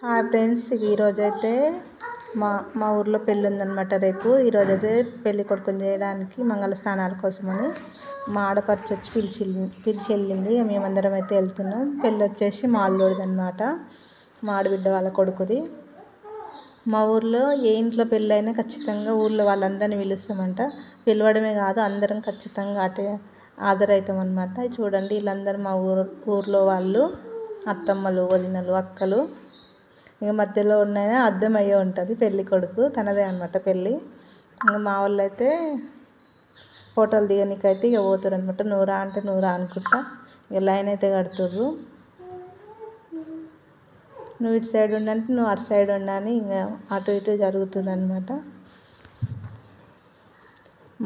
Hi friends, ఈరోజైతే మా మా ఊర్లో పెళ్ళి ఉందన్నమాట. రేపు ఈరోజైతే పెళ్ళి కొడుకుని చేయడానికి మంగళ స్నానాల కోసమని మా ఆడపడుచు వచ్చి పిలిచి వెళ్ళింది. మేమందరం అయితే వెళ్తున్నాం. పెళ్ళి వచ్చేసి మా అల్లుడిది అనమాట, మా ఆడబిడ్డ వాళ్ళ కొడుకుది. మా ఊర్లో ఏ ఇంట్లో పెళ్ళి అయినా ఖచ్చితంగా ఊర్లో వాళ్ళందరినీ పిలుస్తామంట. పిలవడమే కాదు, అందరం ఖచ్చితంగా అటే హాజరవుతాం అనమాట. చూడండి, వీళ్ళందరూ మా ఊర్లో వాళ్ళు, అత్తమ్మలు, వదినలు, అక్కలు. ఇక మధ్యలో ఉన్నాయని అర్థమయ్యే ఉంటుంది, పెళ్ళి కొడుకు తనదే అనమాట పెళ్ళి. ఇంకా మా వాళ్ళు అయితే ఫోటోలు దిగనీకైతే ఇక పోతారు అనమాట. నూరా అంటే నూరా అనుకుంటా ఇక లైన్ అయితే కడుతుర్రు. నువ్వు ఇటు సైడ్ ఉండంటే నువ్వు అటు సైడ్ ఉండని ఇంకా అటు ఇటు జరుగుతుంది అనమాట.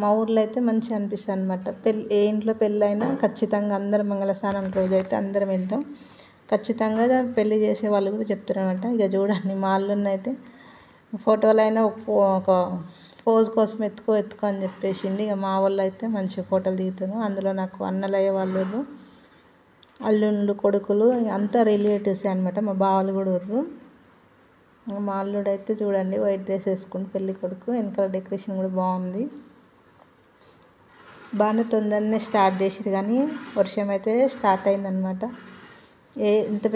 మా ఊర్లో అయితే మంచిగా అనిపిస్తుంది అనమాట. ఏ ఇంట్లో పెళ్ళి అయినా ఖచ్చితంగా అందరం మంగళ స్నానం రోజు అయితే అందరం వెళ్తాం. ఖచ్చితంగా పెళ్ళి చేసే వాళ్ళు కూడా చెప్తారనమాట. ఇక చూడండి, మా అల్లుడిని అయితే ఫోటోలు అయినా ఒక పోజ్ కోసం ఎత్తుకో అని చెప్పేసింది. ఇక మా వాళ్ళు అయితే మంచిగా ఫోటోలు దిగుతాను. అందులో నాకు అన్నలయ్య వాళ్ళు, అల్లుళ్ళు, కొడుకులు అంతా రిలేటివ్సే అనమాట. మా బావలు కూడా ఉర్రు. మా అల్లుడు అయితే చూడండి వైట్ డ్రెస్ వేసుకుని పెళ్ళి కొడుకు. వెనకాల డెకరేషన్ కూడా బాగుంది. బాగానే తొందరనే స్టార్ట్ చేసిరు, కానీ వర్షం అయితే స్టార్ట్ అయిందనమాట. ఎంత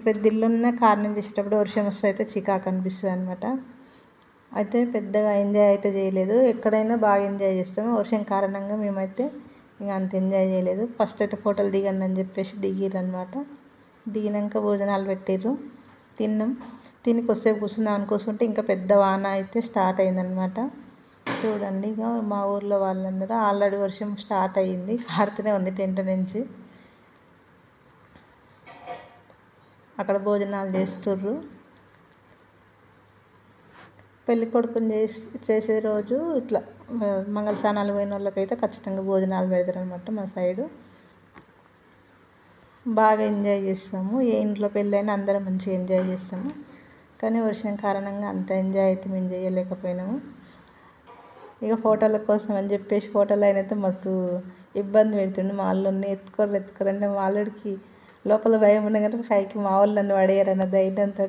పెద్ద ఇల్లు ఉన్నా కారణం చేసేటప్పుడు వర్షం వస్తే అయితే చికాకు అనిపిస్తుంది అనమాట. అయితే పెద్దగా ఎంజాయ్ అయితే చేయలేదు. ఎక్కడైనా బాగా ఎంజాయ్ చేస్తాము, వర్షం కారణంగా మేమైతే ఇంకా అంత ఎంజాయ్ చేయలేదు. ఫస్ట్ అయితే ఫోటోలు దిగండి అని చెప్పేసి దిగిర్రు అనమాట. దిగినాక భోజనాలు పెట్టిర్రు, తిన్నాం. తిని కొద్దిసేపు కూర్చుంటే ఇంకా పెద్ద వాన అయితే స్టార్ట్ అయిందనమాట. చూడండి, ఇక మా ఊర్లో వాళ్ళందరూ ఆల్రెడీ వర్షం స్టార్ట్ అయ్యింది, కారుతూనే ఉంది టెంట్ నుంచి. అక్కడ భోజనాలు చేస్తుర్రు. పెళ్ళి కొడుకుని చేసే రోజు ఇట్లా మంగళ స్నానాలు పోయిన వాళ్ళకైతే ఖచ్చితంగా భోజనాలు పెడతారు అనమాట. మా సైడు బాగా ఎంజాయ్ చేస్తాము. ఏ ఇంట్లో పెళ్ళైనా అందరం మంచిగా ఎంజాయ్ చేస్తాము. కానీ వర్షం కారణంగా అంత ఎంజాయ్ అయితే మేము చేయలేకపోయినాము. ఇక ఫోటోల కోసం అని చెప్పేసి ఫోటోలు అయినైతే మస్తు ఇబ్బంది పెడుతుండే. మా వాళ్ళని ఎత్తుకోరంటే మా వాళ్ళకి లోపల భయం ఉన్న కంటే పైకి మా వాళ్ళు నన్ను పడేయారన్న ధైర్యంతో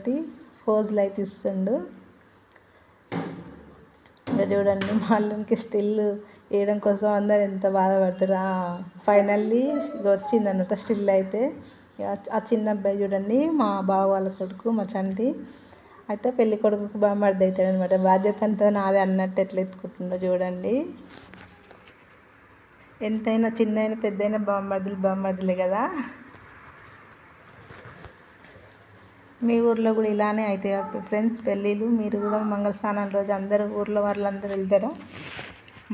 పోజులు అయితే ఇస్తుండు. ఇంకా చూడండి, మా వాళ్ళకి స్టిల్ వేయడం కోసం అందరు ఎంత బాధపడతారు. ఫైనల్లీ ఇక వచ్చిందన్నమాట స్టిల్ అయితే. ఆ చిన్న అబ్బాయి చూడండి, మా బావ వాళ్ళ కొడుకు, మా చంటి అయితే పెళ్ళి కొడుకుకు బామ్మర్ది అవుతాడు అనమాట. బాధ్యత అంతా నాదే అన్నట్టు ఎట్లా ఎత్తుకుంటుండో చూడండి. ఎంతైనా చిన్నైనా పెద్దయినా బామ్మర్దులే కదా. మీ ఊర్లో కూడా ఇలానే అయితే ఫ్రెండ్స్ పెళ్ళిళ్ళు. మీరు కూడా మంగళ స్నానం రోజు అందరూ ఊర్లో వాళ్ళందరూ వెళ్తారు.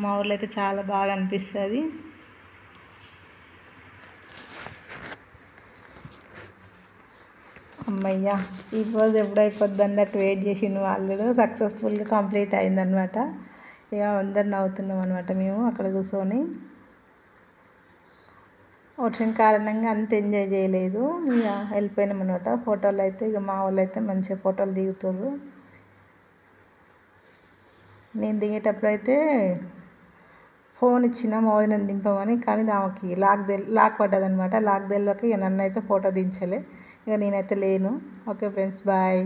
మా ఊర్లో అయితే చాలా బాగా అనిపిస్తుంది. అమ్మయ్య, ఈ రోజు ఎప్పుడైపోద్ది అన్నట్టు వెయిట్ చేసిండు వాళ్ళు. సక్సెస్ఫుల్గా కంప్లీట్ అయిందనమాట. ఇక అందరు నవ్వుతున్నాం అనమాట మేము అక్కడ కూర్చొని. వర్షం కారణంగా అంత ఎంజాయ్ చేయలేదు, ఇక వెళ్ళిపోయినాం అనమాట. ఫోటోలు అయితే ఇక మా వాళ్ళు అయితే మంచిగా ఫోటోలు దిగుతారు. నేను దిగేటప్పుడు అయితే ఫోన్ ఇచ్చిన మా వదినని దింపమని, కానీ ఆమెకి లాక్ పడ్డదనమాట. లాక్ తెలియక ఇక నన్ను అయితే ఫోటో దించలే. ఇక నేనైతే లేను. Okay friends, bye.